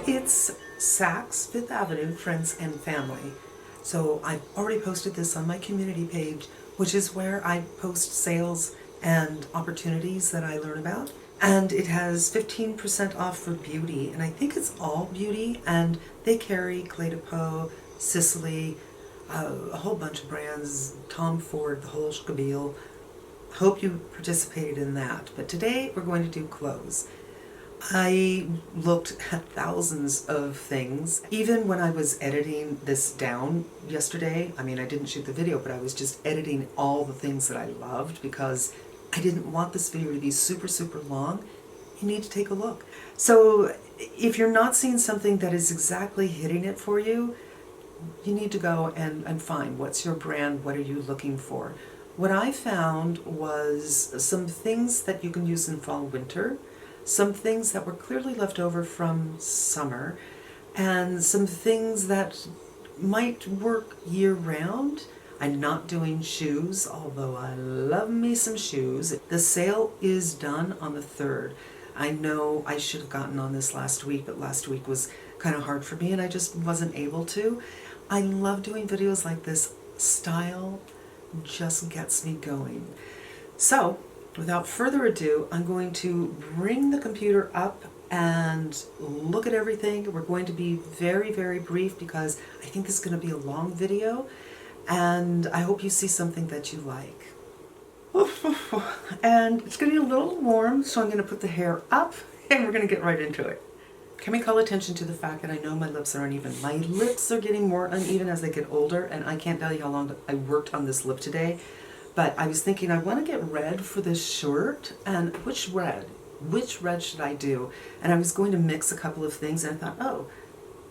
It's Saks, Fifth Avenue, Friends and Family. So I've already posted this on my community page, which is where I post sales and opportunities that I learn about. And it has 15% off for beauty, and I think it's all beauty, and they carry Clé de Peau, Sicily, a whole bunch of brands, Tom Ford, the whole shkabil. Hope you participated in that. But today we're going to do clothes. I looked at thousands of things. Even when I was editing this down yesterday, I mean, I didn't shoot the video, but I was just editing all the things that I loved because I didn't want this video to be super, super long. You need to take a look. So if you're not seeing something that is exactly hitting it for you, you need to go and find what's your brand, what are you looking for. What I found was some things that you can use in fall, winter, some things that were clearly left over from summer, and some things that might work year-round. I'm not doing shoes, although I love me some shoes. The sale is done on the 3rd. I know I should have gotten on this last week, but last week was kind of hard for me and I just wasn't able to. I love doing videos like this. Style just gets me going. So, without further ado, I'm going to bring the computer up and look at everything. We're going to be very, very brief because I think this is going to be a long video, and I hope you see something that you like. And it's getting a little warm, so I'm going to put the hair up and we're going to get right into it. Can we call attention to the fact that I know my lips are uneven? My lips are getting more uneven as they get older, and I can't tell you how long I worked on this lip today. But I was thinking I want to get red for this shirt, and which red? Which red should I do? And I was going to mix a couple of things, and I thought, oh,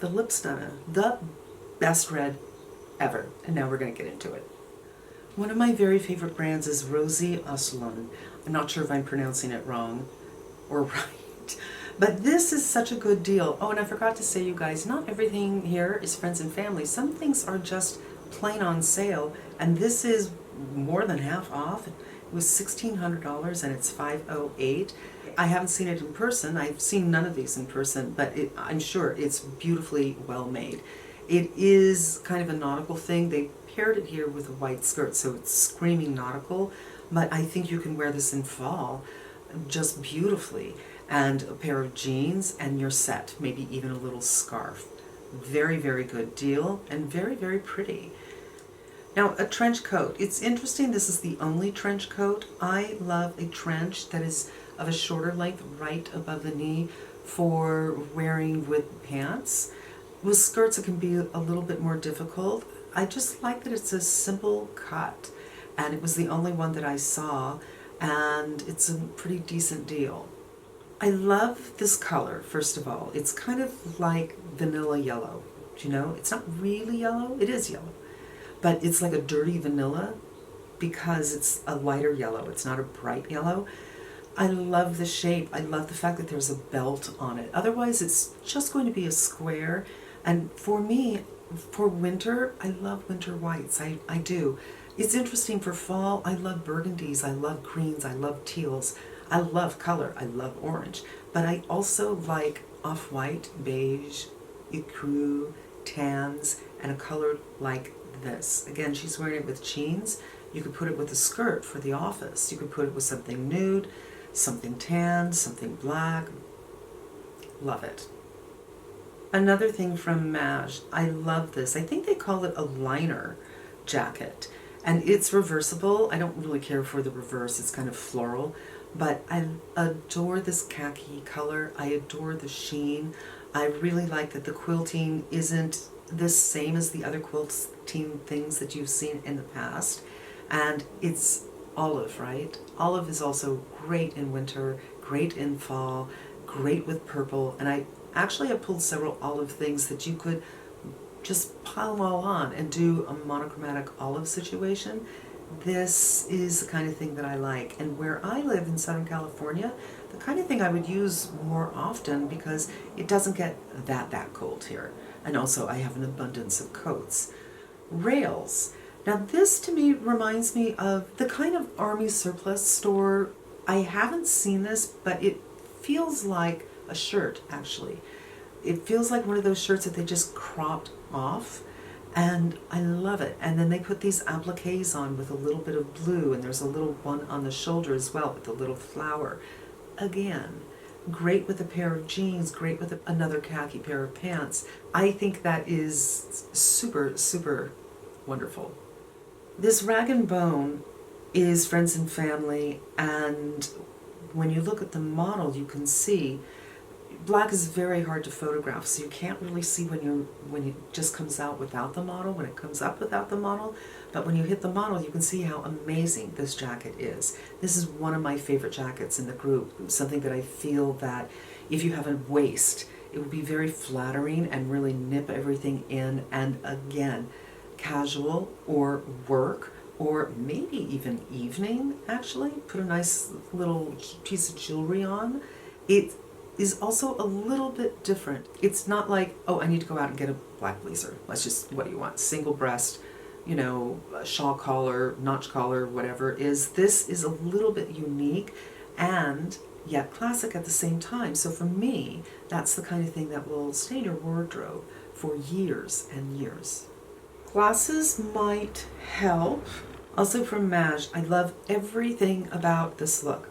the lip stunner, the best red ever. And now we're going to get into it. One of my very favorite brands is Rosie Aslan. I'm not sure if I'm pronouncing it wrong or right, but this is such a good deal. Oh, and I forgot to say, you guys, not everything here is friends and family. Some things are just plain on sale, and this is more than half off. It was $1,600 and it's $508. I haven't seen it in person. I've seen none of these in person, but I'm sure it's beautifully well made. It is kind of a nautical thing. They paired it here with a white skirt, so it's screaming nautical, but I think you can wear this in fall just beautifully. And a pair of jeans and you're set, maybe even a little scarf. Very, very good deal and very, very pretty. Now, a trench coat. It's interesting, this is the only trench coat. I love a trench that is of a shorter length right above the knee for wearing with pants. With skirts it can be a little bit more difficult. I just like that it's a simple cut, and it was the only one that I saw, and it's a pretty decent deal. I love this color, first of all. It's kind of like vanilla yellow. Do you know? It's not really yellow. It is yellow. But it's like a dirty vanilla because it's a lighter yellow. It's not a bright yellow. I love the shape. I love the fact that there's a belt on it. Otherwise, it's just going to be a square. And for me, for winter, I love winter whites. I do. It's interesting for fall. I love burgundies. I love greens. I love teals. I love color. I love orange. But I also like off-white, beige, ecru, tans, and a color like this. Again, she's wearing it with jeans. You could put it with a skirt for the office. You could put it with something nude, something tan, something black. Love it. Another thing from Maj, I love this. I think they call it a liner jacket. And it's reversible. I don't really care for the reverse. It's kind of floral. But I adore this khaki color. I adore the sheen. I really like that the quilting isn't the same as the other quilting things that you've seen in the past. And it's olive, right? Olive is also great in winter, great in fall, great with purple. And I actually have pulled several olive things that you could just pile them all on and do a monochromatic olive situation. This is the kind of thing that I like. And where I live in Southern California, the kind of thing I would use more often because it doesn't get that cold here. And also I have an abundance of coats. Rails. Now this to me reminds me of the kind of army surplus store. I haven't seen this, but it feels like a shirt actually. it feels like one of those shirts that they just cropped off, and I love it. And then they put these appliques on with a little bit of blue, and there's a little one on the shoulder as well with a little flower. Again, great with a pair of jeans, great with another khaki pair of pants. I think that is super, super wonderful. This Rag and Bone is friends and family, and when you look at the model, you can see black is very hard to photograph, so you can't really see when it just comes out without the model, when it comes up without the model. But when you hit the model, you can see how amazing this jacket is. This is one of my favorite jackets in the group, something that I feel that if you have a waist, it would be very flattering and really nip everything in. And again, casual or work, or maybe even evening, actually. Put a nice little piece of jewelry on. It is also a little bit different. It's not like, oh, I need to go out and get a black blazer. Let's just, what do you want? Single breast, you know, shawl collar, notch collar, whatever it is. This is a little bit unique and yet classic at the same time. So for me, that's the kind of thing that will stay in your wardrobe for years and years. Glasses might help. Also from Maj, I love everything about this look.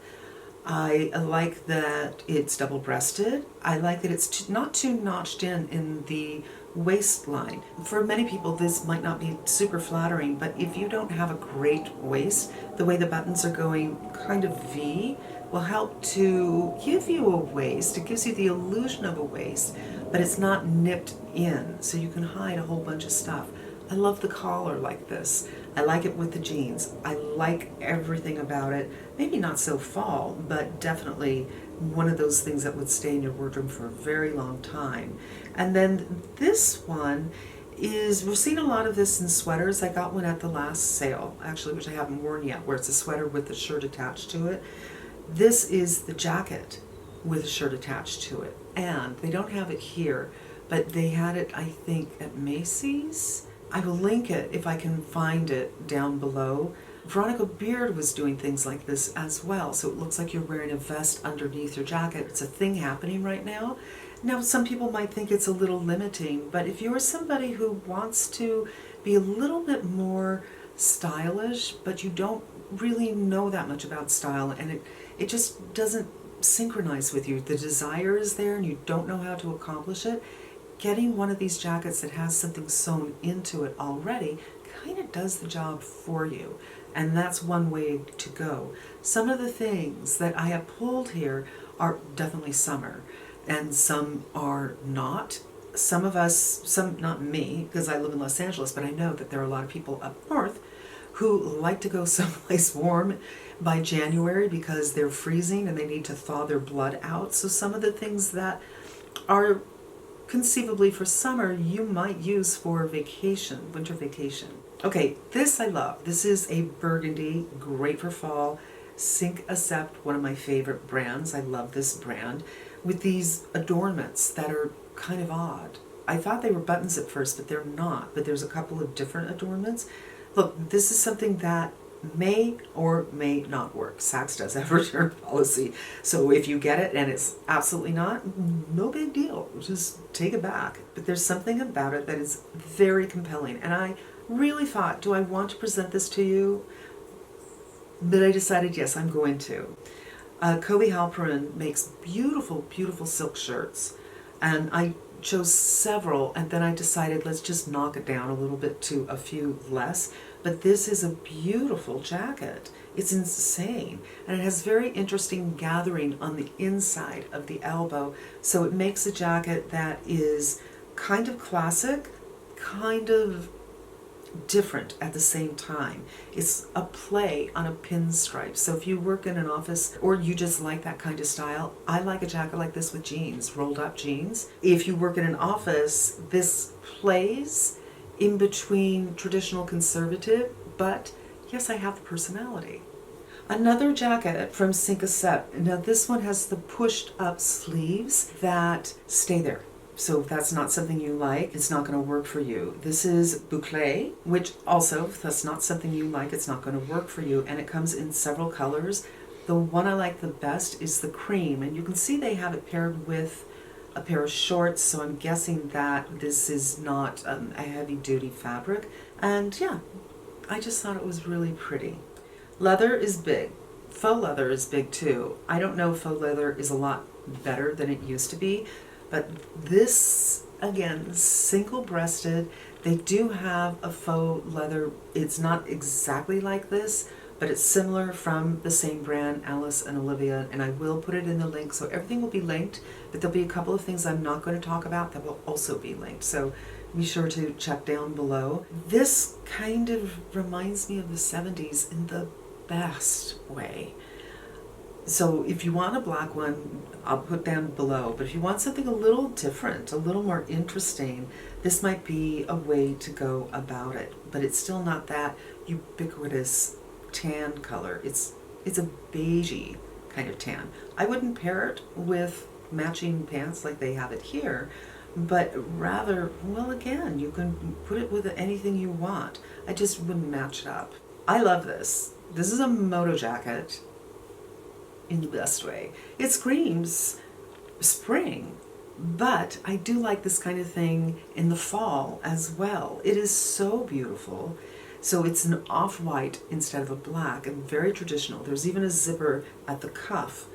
I like that it's double-breasted. I like that it's not too notched in the waistline. For many people, this might not be super flattering, but if you don't have a great waist, the way the buttons are going kind of V will help to give you a waist. It gives you the illusion of a waist, but it's not nipped in, so you can hide a whole bunch of stuff. I love the collar like this. I like it with the jeans. I like everything about it. Maybe not so fall, but definitely one of those things that would stay in your wardrobe for a very long time. And then this one is, we're seeing a lot of this in sweaters. I got one at the last sale, actually, which I haven't worn yet, where it's a sweater with a shirt attached to it. This is the jacket with a shirt attached to it. And they don't have it here, but they had it, I think, at Macy's. I will link it if I can find it down below. Veronica Beard was doing things like this as well, so it looks like you're wearing a vest underneath your jacket. It's a thing happening right now. Now, some people might think it's a little limiting, but if you're somebody who wants to be a little bit more stylish, but you don't really know that much about style, and it just doesn't synchronize with you, the desire is there and you don't know how to accomplish it, getting one of these jackets that has something sewn into it already kind of does the job for you. And that's one way to go. Some of the things that I have pulled here are definitely summer, and some are not. Some of us, some, not me, because I live in Los Angeles, but I know that there are a lot of people up north who like to go someplace warm by January because they're freezing and they need to thaw their blood out. So some of the things that are conceivably for summer, you might use for vacation, winter vacation. Okay, this I love. This is a burgundy, great for fall. Cinq Accept, one of my favorite brands. I love this brand. With these adornments that are kind of odd. I thought they were buttons at first, but they're not. But there's a couple of different adornments. Look, this is something that may or may not work. Saks does have a return policy. So if you get it and it's absolutely not, no big deal. Just take it back. But there's something about it that is very compelling. And I really thought, do I want to present this to you? But I decided, yes, I'm going to. Kobe Halperin makes beautiful, beautiful silk shirts. And I chose several, and then I decided let's just knock it down a little bit to a few less. But this is a beautiful jacket. It's insane. And it has very interesting gathering on the inside of the elbow. So it makes a jacket that is kind of classic, kind of different at the same time. It's a play on a pinstripe. So if you work in an office or you just like that kind of style, I like a jacket like this with jeans, rolled up jeans. If you work in an office, this plays in between traditional conservative, but yes, I have the personality. Another jacket from Cinq Accept. Now this one has the pushed up sleeves that stay there. So if that's not something you like, it's not going to work for you. This is boucle, which also, if that's not something you like, it's not going to work for you. And it comes in several colors. The one I like the best is the cream. And you can see they have it paired with a pair of shorts, so I'm guessing that this is not a heavy duty fabric. And yeah, I just thought it was really pretty. Leather is big. Faux leather is big too. I don't know if faux leather is a lot better than it used to be, but this, again, single-breasted. They do have a faux leather. It's not exactly like this, but it's similar from the same brand, Alice and Olivia, and I will put it in the link, so everything will be linked, but there'll be a couple of things I'm not going to talk about that will also be linked, so be sure to check down below. This kind of reminds me of the 70s in the best way. So if you want a black one, I'll put down below, but if you want something a little different, a little more interesting, this might be a way to go about it, but it's still not that ubiquitous tan color. It's a beigey kind of tan. I wouldn't pair it with matching pants like they have it here, but rather, well, again, you can put it with anything you want. I just wouldn't match it up. I love this. This is a moto jacket in the best way. It screams spring, but I do like this kind of thing in the fall as well. It is so beautiful. So it's an off-white instead of a black, and very traditional. There's even a zipper at the cuff,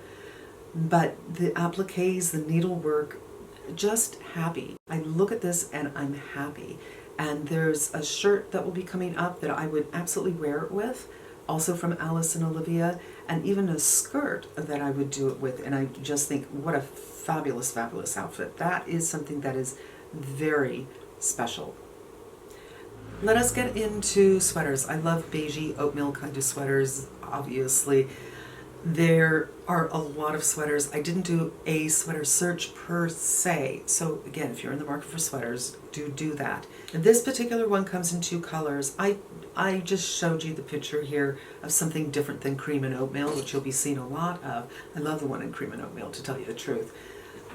but the appliques, the needlework, just happy. I look at this and I'm happy. And there's a shirt that will be coming up that I would absolutely wear it with, also from Alice and Olivia, and even a skirt that I would do it with. And I just think, what a fabulous, fabulous outfit. That is something that is very special. Let us get into sweaters. I love beigey oatmeal kind of sweaters, obviously. There are a lot of sweaters. I didn't do a sweater search per se. So again, if you're in the market for sweaters, do that. And this particular one comes in two colors. I just showed you the picture here of something different than cream and oatmeal, which you'll be seeing a lot of. I love the one in cream and oatmeal, to tell you the truth.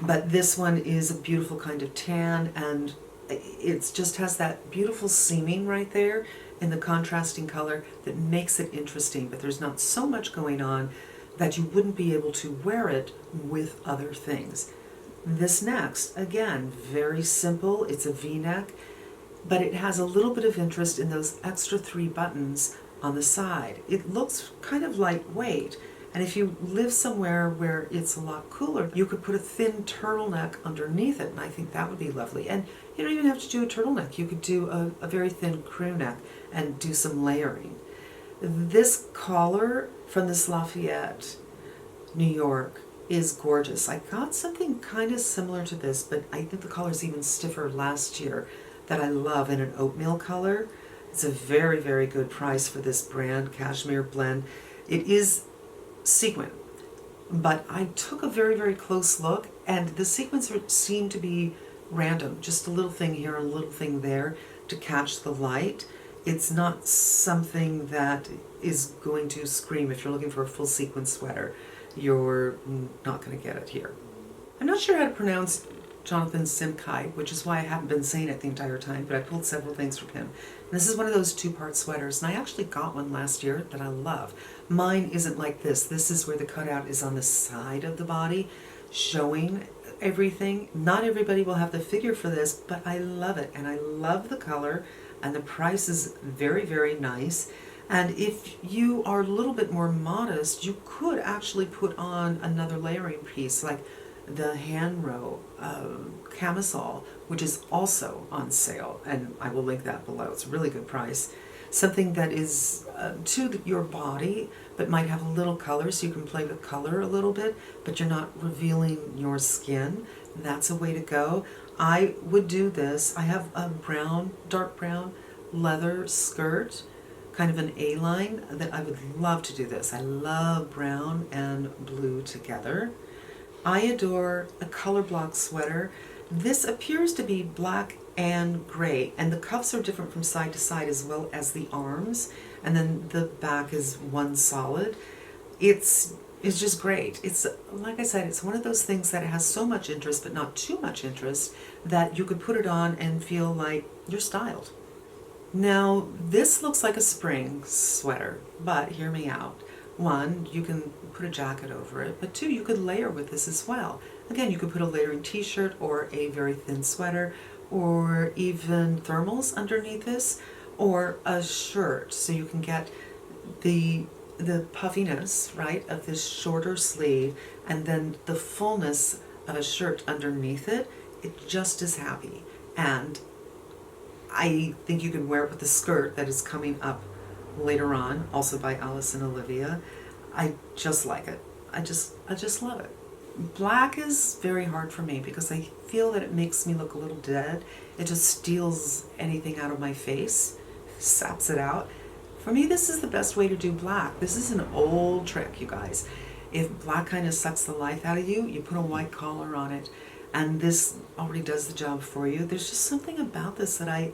But this one is a beautiful kind of tan, and it just has that beautiful seaming right there in the contrasting color that makes it interesting, but there's not so much going on that you wouldn't be able to wear it with other things. This next, again, very simple. It's a V-neck, but it has a little bit of interest in those extra 3 buttons on the side. It looks kind of lightweight, and if you live somewhere where it's a lot cooler, you could put a thin turtleneck underneath it, and I think that would be lovely. And you don't even have to do a turtleneck. You could do a very thin crew neck and do some layering. This collar from this Lafayette, New York, is gorgeous. I got something kind of similar to this, but I think the collar's even stiffer last year that I love in an oatmeal color. It's a very, very good price for this brand, Cashmere Blend. It is sequin, but I took a very, very close look, and the sequins seem to be random, just a little thing here, a little thing there to catch the light. It's not something that is going to scream. If you're looking for a full sequin sweater, you're not going to get it here. I'm not sure how to pronounce Jonathan Simkai, which is why I haven't been saying it the entire time, but I pulled several things from him. And this is one of those 2-part sweaters, and I actually got one last year that I love. Mine isn't like this. This is where the cutout is on the side of the body, showing everything. Not everybody will have the figure for this, but I love it, and I love the color, and the price is very, very nice. And if you are a little bit more modest, you could actually put on another layering piece, like the hand row camisole, which is also on sale, and I will link that below. It's a really good price. Something that is to your body, but might have a little color, so you can play with color a little bit, but you're not revealing your skin. That's a way to go. I would do this. I have a brown, dark brown leather skirt, kind of an A-line, that I would love to do this. I love brown and blue together. I adore a color block sweater. This appears to be black and gray, and the cuffs are different from side to side as well as the arms, and then the back is one solid. It's just great. It's, like I said, it's one of those things that has so much interest, but not too much interest, that you could put it on and feel like you're styled. Now, this looks like a spring sweater, but hear me out. one, you can put a jacket over it, but two, you could layer with this as well. Again, you could put a layering t-shirt or a very thin sweater or even thermals underneath this, or a shirt, so you can get the puffiness, right, of this shorter sleeve and then the fullness of a shirt underneath it. It's just as happy. And I think you can wear it with the skirt that is coming up later on, also by Alice and Olivia. I just like it. I just love it. Black is very hard for me because I feel that it makes me look a little dead. It just steals anything out of my face, saps it out. For me, this is the best way to do black. This is an old trick, you guys. If black kind of sucks the life out of you, you put a white collar on it, and this already does the job for you. There's just something about this that I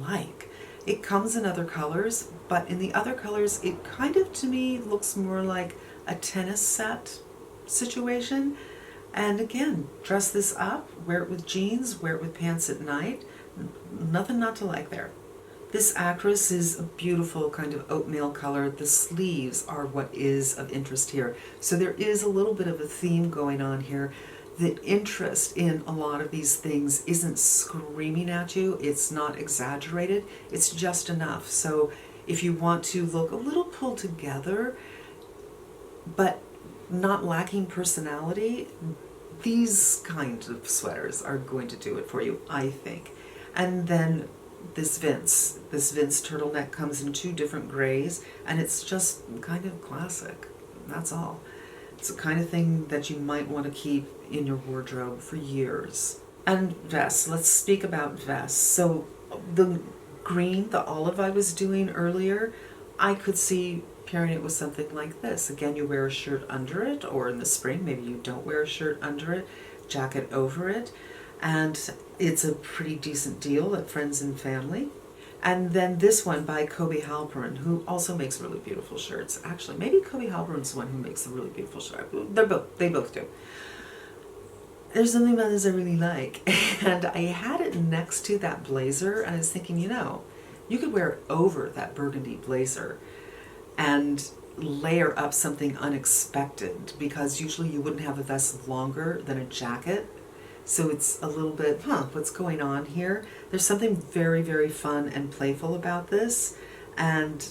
like. It comes in other colors, but in the other colors, it kind of, to me, looks more like a tennis set situation. And again, dress this up, wear it with jeans, wear it with pants at night. Nothing not to like there. This actress is a beautiful kind of oatmeal color. The sleeves are what is of interest here. So there is a little bit of a theme going on here. The interest in a lot of these things isn't screaming at you. It's not exaggerated. It's just enough. So if you want to look a little pulled together, but not lacking personality, these kinds of sweaters are going to do it for you, I think. And then this Vince turtleneck comes in 2 different grays, and it's just kind of classic. That's all. It's the kind of thing that you might want to keep in your wardrobe for years. And vests. Let's speak about vests. So the green, the olive I was doing earlier, I could see pairing it with something like this. Again, you wear a shirt under it, or in the spring, maybe you don't wear a shirt under it, jacket over it, and it's a pretty decent deal at Friends and Family. And then this one by Kobe Halperin, who also makes really beautiful shirts. Actually, maybe Kobe Halperin's the one who makes the really beautiful shirt. They both do. There's something about this I really like. And I had it next to that blazer, and I was thinking, you know, you could wear it over that burgundy blazer and layer up something unexpected, because usually you wouldn't have a vest longer than a jacket. So it's a little bit, what's going on here? There's something very, very fun and playful about this, and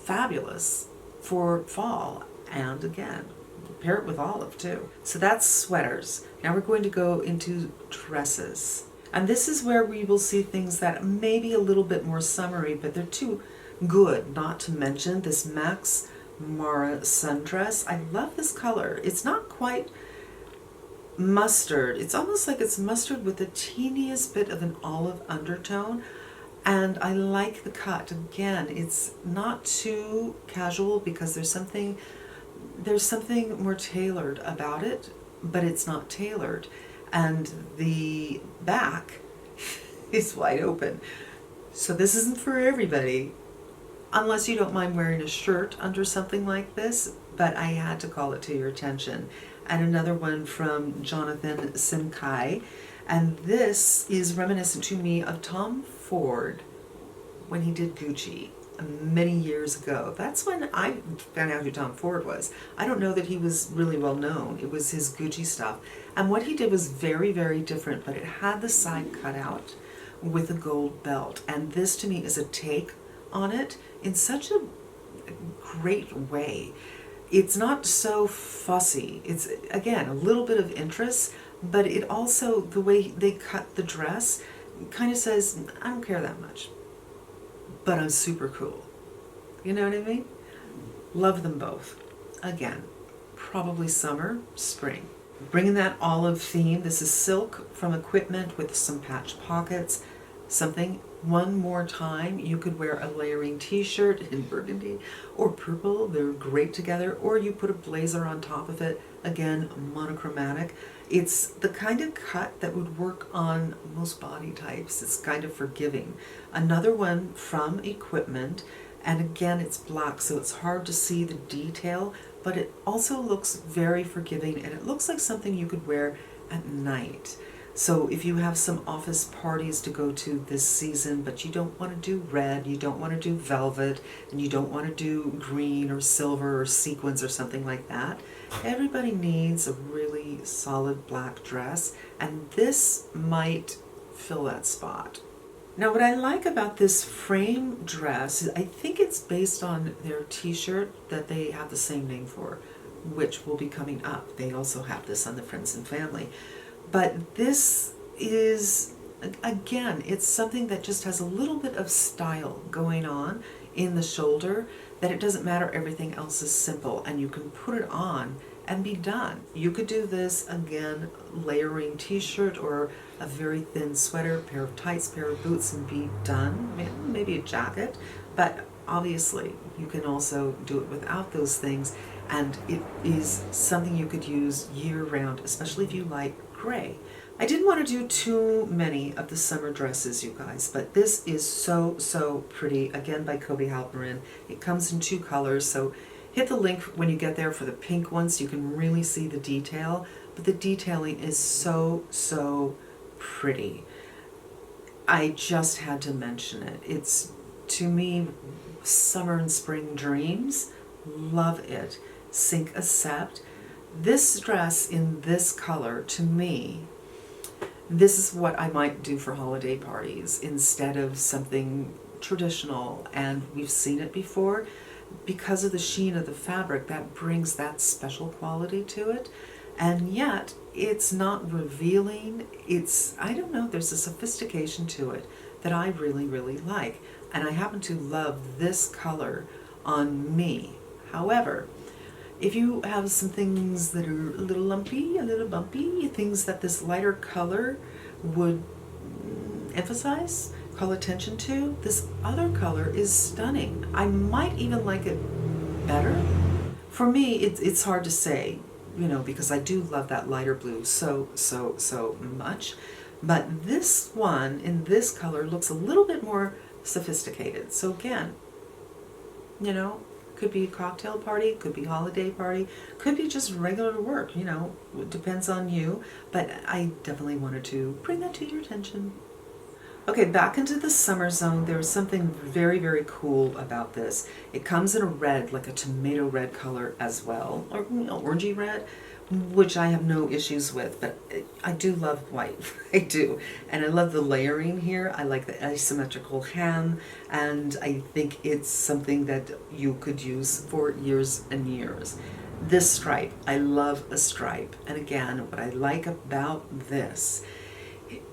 fabulous for fall. And again, pair it with olive too. So that's sweaters. Now we're going to go into dresses. And this is where we will see things that may be a little bit more summery, but they're too good not to mention. This Max Mara sundress. I love this color. It's not quite mustard. It's almost like it's mustard with the teeniest bit of an olive undertone, and I like the cut. Again, it's not too casual because there's something more tailored about it, but it's not tailored. And the back is wide open. So this isn't for everybody, unless you don't mind wearing a shirt under something like this, but I had to call it to your attention. And another one from Jonathan Simkai, and this is reminiscent to me of Tom Ford when he did Gucci many years ago. That's when I found out who Tom Ford was. I don't know that he was really well known. It was his Gucci stuff. And what he did was very, very different, but it had the side cut out with a gold belt. And this to me is a take on it in such a great way. It's not so fussy. It's, again, a little bit of interest, but it also, the way they cut the dress kind of says, I don't care that much, but I'm super cool. You know what I mean? Love them both. Again, probably summer, spring. Bringing that olive theme. This is silk from Equipment with some patch pockets. Something, one more time, you could wear a layering t-shirt in burgundy or purple. They're great together. Or you put a blazer on top of it. Again, monochromatic. It's the kind of cut that would work on most body types. It's kind of forgiving. Another one from Equipment, and again, it's black, so it's hard to see the detail, but it also looks very forgiving, and it looks like something you could wear at night. So if you have some office parties to go to this season, but you don't want to do red, you don't want to do velvet, and you don't want to do green or silver or sequins or something like that, everybody needs a really solid black dress, and this might fill that spot. Now what I like about this frame dress is I think it's based on their t-shirt that they have the same name for, which will be coming up. They also have this on the Friends and Family. But this is, again, it's something that just has a little bit of style going on in the shoulder, that it doesn't matter, everything else is simple, and you can put it on and be done. You could do this, again, layering t-shirt or a very thin sweater, pair of tights, pair of boots, and be done. Maybe a jacket, but obviously you can also do it without those things, and it is something you could use year-round, especially if you like gray. I didn't want to do too many of the summer dresses, you guys, but this is so pretty, again by Kobe Halperin. It comes in 2 colors, so hit the link when you get there for the pink ones so you can really see the detail, but the detailing is so pretty. I just had to mention it. It's, to me, summer and spring dreams. Love it. Sink accept. This dress in this color, to me, this is what I might do for holiday parties instead of something traditional, and we've seen it before. Because of the sheen of the fabric, that brings that special quality to it, and yet it's not revealing. It's, I don't know, there's a sophistication to it that I really like, and I happen to love this color on me. However, if you have some things that are a little lumpy, a little bumpy, things that this lighter color would emphasize, call attention to, this other color is stunning. I might even like it better. For me, it's hard to say, you know, because I do love that lighter blue so much. But this one in this color looks a little bit more sophisticated. So again, you know, could be a cocktail party, could be holiday party, could be just regular work, you know, it depends on you. But I definitely wanted to bring that to your attention. Okay, back into the summer zone. There's something very cool about this. It comes in a red, like a tomato red color as well, or you know, orangey red, which I have no issues with, but I do love white. I do. And I love the layering here. I like the asymmetrical hem, and I think it's something that you could use for years and years. This stripe, I love a stripe. And again, what I like about this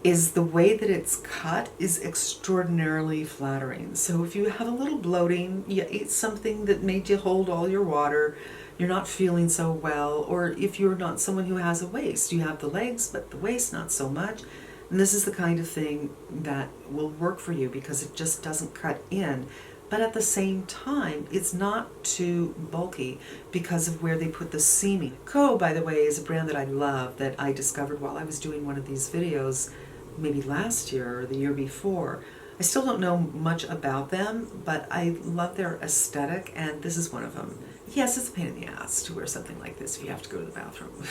is the way that it's cut is extraordinarily flattering. So if you have a little bloating, you ate something that made you hold all your water, you're not feeling so well, or if you're not someone who has a waist, you have the legs but the waist not so much, and this is the kind of thing that will work for you because it just doesn't cut in. But at the same time, it's not too bulky because of where they put the seaming. Co, by the way, is a brand that I love, that I discovered while I was doing one of these videos, maybe last year or the year before. I still don't know much about them, but I love their aesthetic, and this is one of them. Yes, it's a pain in the ass to wear something like this if you have to go to the bathroom.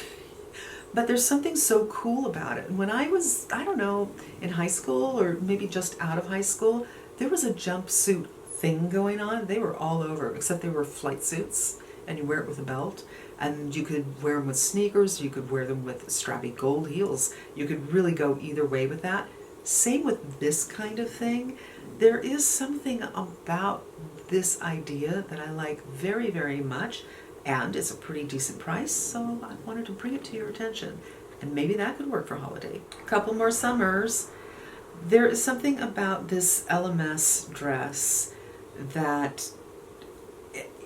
But there's something so cool about it. And when I was, I don't know, in high school or maybe just out of high school, there was a jumpsuit thing going on. They were all over, except they were flight suits, and you wear it with a belt, and you could wear them with sneakers, you could wear them with strappy gold heels. You could really go either way with that. Same with this kind of thing. There is something about this idea that I like very much, and it's a pretty decent price, so I wanted to bring it to your attention, and maybe that could work for holiday. A couple more summers. There is something about this LMS dress that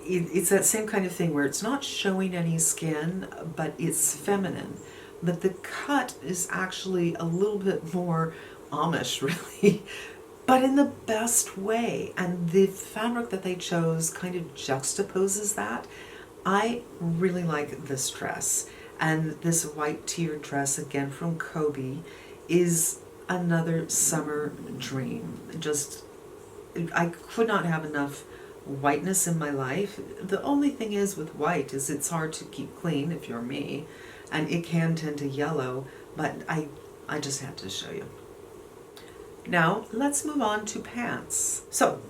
it's that same kind of thing where it's not showing any skin, but it's feminine. But the cut is actually a little bit more Amish, really, but in the best way. And the fabric that they chose kind of juxtaposes that. I really like this dress. And this white tiered dress, again from Kobe, is another summer dream. Just, I could not have enough whiteness in my life. The only thing is with white is it's hard to keep clean if you're me, and it can tend to yellow, but I I just had to show you. Now, let's move on to pants. So,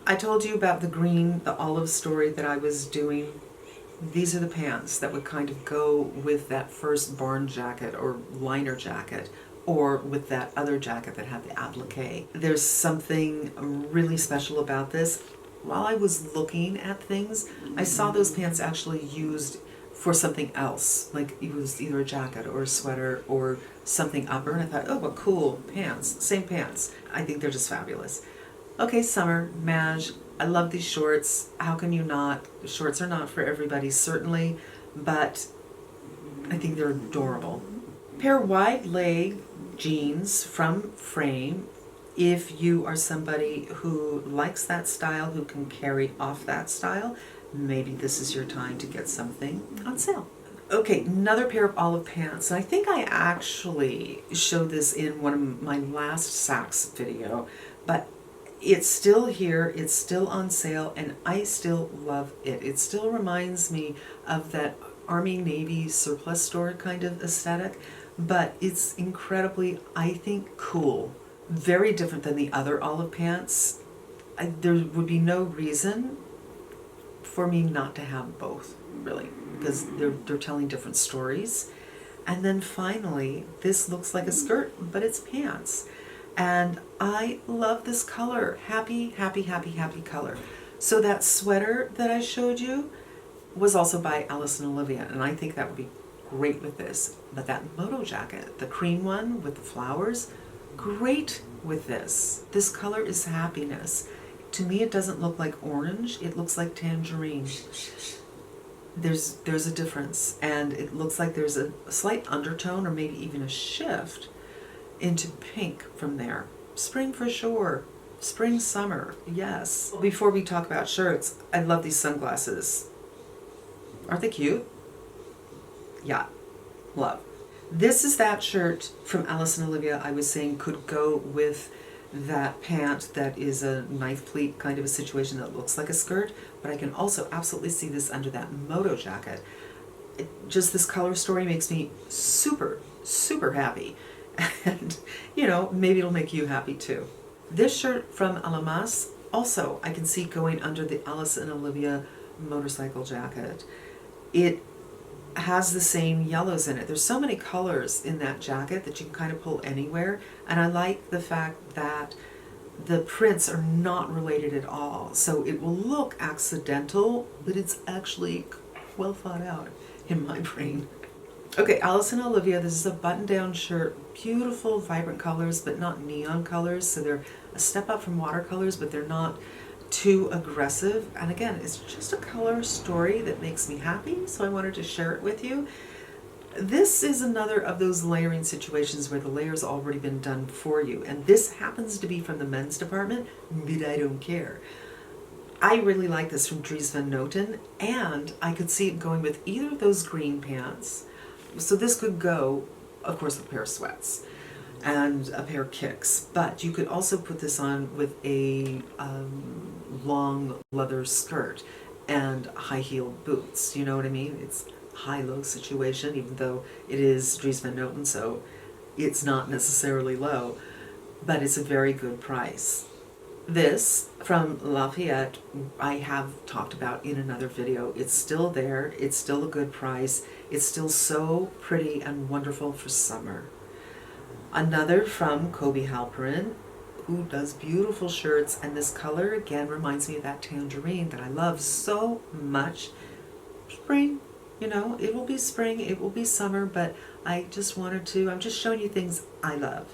I told you about the green, the olive story that I was doing. These are the pants that would kind of go with that first barn jacket or liner jacket, or with that other jacket that had the applique. There's something really special about this. While I was looking at things, I saw those pants actually used for something else. Like it was either a jacket or a sweater or something upper, and I thought, oh, what cool pants, same pants. I think they're just fabulous. Okay, summer, Madge, I love these shorts. How can you not? Shorts are not for everybody, certainly, but I think they're adorable. Pair wide leg jeans from Frame. If you are somebody who likes that style, who can carry off that style, maybe this is your time to get something on sale. Okay, another pair of olive pants. And I think I actually showed this in one of my last Saks video, but it's still here, it's still on sale, and I still love it. It still reminds me of that Army Navy surplus store kind of aesthetic, but it's incredibly, I think, cool. Very different than the other olive pants. There would be no reason for me not to have both, really, because they're telling different stories. And then finally, this looks like a skirt, but it's pants. And I love this color. Happy, happy, happy, happy color. So that sweater that I showed you was also by Alice and Olivia, and I think that would be great with this. But that moto jacket, the cream one with the flowers, great with this. This color is happiness. To me, it doesn't look like orange. It looks like tangerine. There's a difference, and it looks like there's a slight undertone or maybe even a shift into pink from there. Spring for sure. Spring, summer, yes. Before we talk about shirts, I love these sunglasses. Aren't they cute? Yeah, love. This is that shirt from Alice and Olivia I was saying could go with that pant that is a knife pleat kind of a situation that looks like a skirt, but I can also absolutely see this under that moto jacket. Just this color story makes me super, super happy. And, you know, maybe it'll make you happy too. This shirt from Alamas, also I can see going under the Alice and Olivia motorcycle jacket. It has the same yellows in it. There's so many colors in that jacket that you can kind of pull anywhere, and I like the fact that the prints are not related at all, so it will look accidental, but it's actually well thought out in my brain. Okay, Alice and Olivia, this is a button-down shirt, beautiful vibrant colors, but not neon colors, so they're a step up from watercolors, but they're not too aggressive. And again, it's just a color story that makes me happy, so I wanted to share it with you. This is another of those layering situations where the layer's already been done for you, and this happens to be from the men's department, but I don't care. I really like this from Dries Van Noten, and I could see it going with either of those green pants. So this could go, of course, with a pair of sweats and a pair of kicks, but you could also put this on with a long leather skirt and high-heeled boots. You know what I mean? It's high-low situation, even though it is Dries Van Noten, so it's not necessarily low, but it's a very good price. This from Lafayette I have talked about in another video. It's still there, it's still a good price, it's still so pretty and wonderful for summer. Another from Kobe Halperin, who does beautiful shirts, and this color again reminds me of that tangerine that I love so much. Spring, you know, it will be spring, it will be summer, but I just wanted to, I'm just showing you things I love.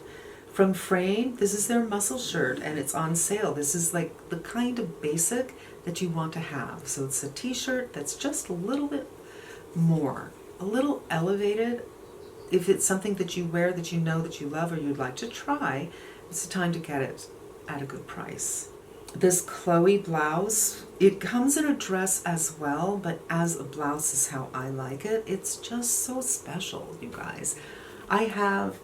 From Frame, this is their muscle shirt, and it's on sale. This is like the kind of basic that you want to have. So it's a t-shirt that's just a little bit more, a little elevated. If it's something that you wear that you know that you love or you'd like to try, it's the time to get it at a good price. This Chloe blouse, it comes in a dress as well, but as a blouse is how I like it. It's just so special, you guys. I have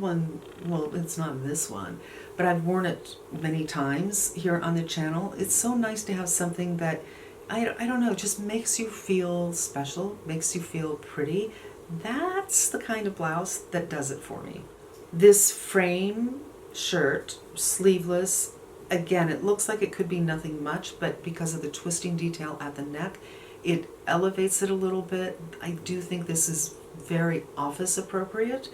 one, well, it's not this one, but I've worn it many times here on the channel. It's so nice to have something that, I don't know, just makes you feel special, makes you feel pretty, That's the kind of blouse that does it for me. This frame shirt, sleeveless, again, it looks like it could be nothing much, but because of the twisting detail at the neck, it elevates it a little bit. I do think this is very office appropriate,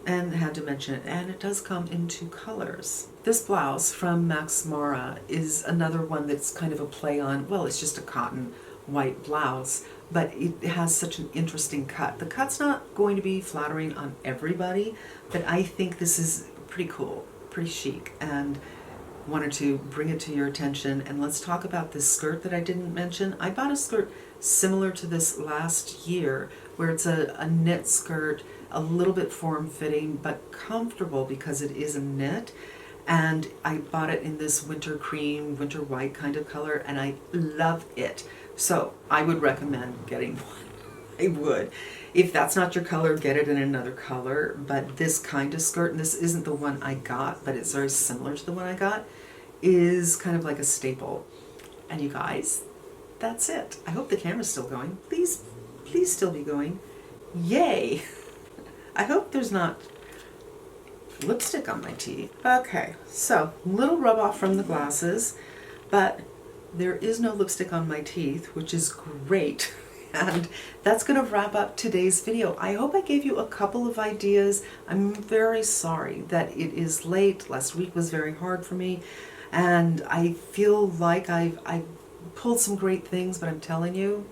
and had to mention it, and it does come in 2 colors. This blouse from Max Mara is another one that's kind of a play on, well, it's just a cotton white blouse, but it has such an interesting cut. The cut's not going to be flattering on everybody, but I think this is pretty cool, pretty chic, and wanted to bring it to your attention. And let's talk about this skirt that I didn't mention. I bought a skirt similar to this last year, where it's a knit skirt, a little bit form-fitting, but comfortable because it is a knit. And I bought it in this winter cream, winter white kind of color, and I love it. So I would recommend getting one. I would. If that's not your color, get it in another color. But this kind of skirt, and this isn't the one I got, but it's very similar to the one I got, is kind of like a staple. And you guys, that's it. I hope the camera's still going. Please, please still be going. Yay! I hope there's not lipstick on my teeth. Okay, so little rub off from the glasses, but there is no lipstick on my teeth, which is great. And that's going to wrap up today's video. I hope I gave you a couple of ideas. I'm very sorry that it is late. Last week was very hard for me, and I feel like I've pulled some great things, but I'm telling you,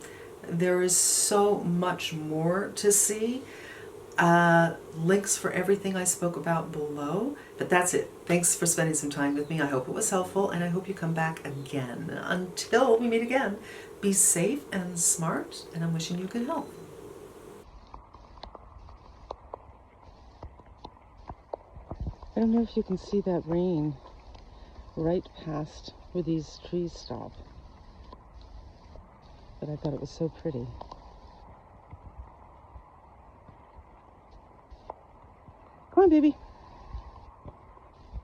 there is so much more to see. Links for everything I spoke about below. But that's it. Thanks for spending some time with me. I hope it was helpful, and I hope you come back again. Until we meet again, be safe and smart, and I'm wishing you good health. I don't know if you can see that rain right past where these trees stop, but I thought it was so pretty. Come on, baby.